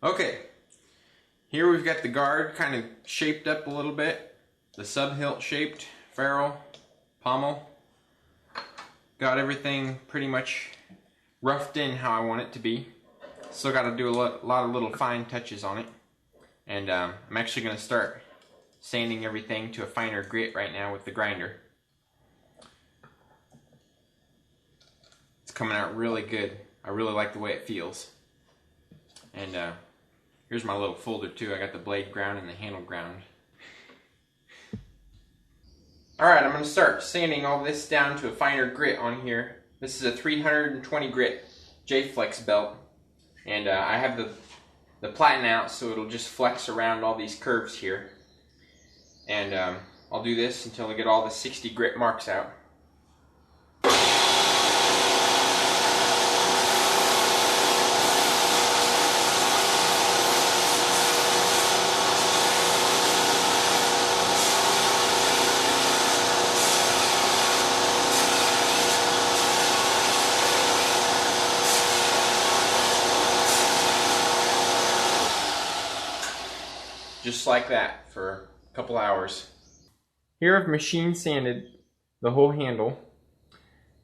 Okay, here we've got the guard kind of shaped up a little bit. The sub-hilt shaped ferrule, pommel. Got everything pretty much roughed in how I want it to be. Still got to do a lot of little fine touches on it. And I'm actually going to start sanding everything to a finer grit right now with the grinder. It's coming out really good. I really like the way it feels. And here's my little folder too. I got the blade ground and the handle ground. Alright, I'm going to start sanding all this down to a finer grit on here. This is a 320 grit J-Flex belt. And I have the platen out so it'll just flex around all these curves here. And I'll do this until I get all the 60 grit marks out. Just like that for a couple hours. Here I've machine sanded the whole handle,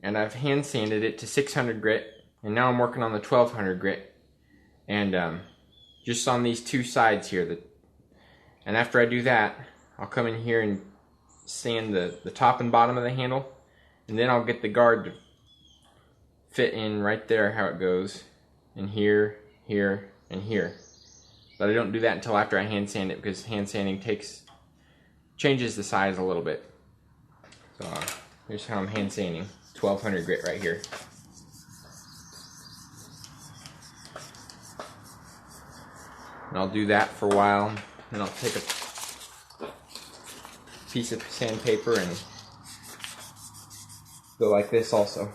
and I've hand sanded it to 600 grit, and now I'm working on the 1200 grit, and just on these two sides here. And after I do that, I'll come in here and sand the top and bottom of the handle, and then I'll get the guard to fit in right there how it goes, and here, here, and here. But I don't do that until after I hand sand it, because hand sanding changes the size a little bit. So here's how I'm hand sanding 1200 grit right here. And I'll do that for a while, and I'll take a piece of sandpaper and go like this also.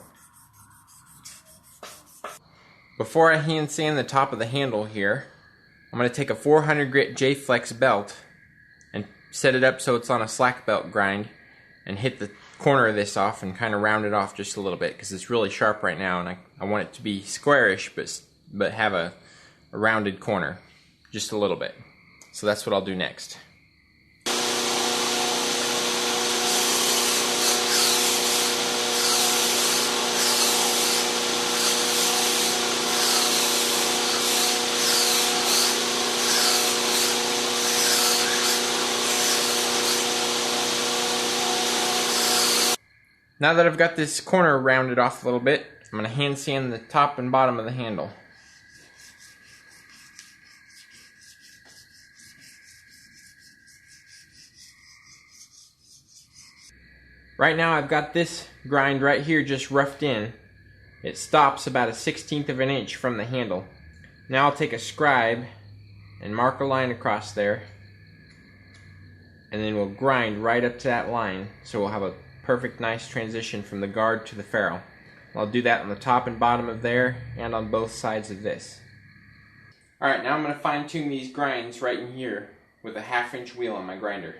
Before I hand sand the top of the handle here, I'm going to take a 400 grit J-Flex belt and set it up so it's on a slack belt grind and hit the corner of this off and kind of round it off just a little bit because it's really sharp right now, and I want it to be squarish but have a rounded corner just a little bit. So that's what I'll do next. Now that I've got this corner rounded off a little bit, I'm going to hand sand the top and bottom of the handle. Right now I've got this grind right here just roughed in. It stops about a 1/16 of an inch from the handle. Now I'll take a scribe and mark a line across there, and then we'll grind right up to that line so we'll have a perfect nice transition from the guard to the ferrule. I'll do that on the top and bottom of there and on both sides of this. Alright, now I'm going to fine tune these grinds right in here with a 1/2 inch wheel on my grinder.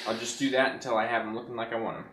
I'll just do that until I have them looking like I want them.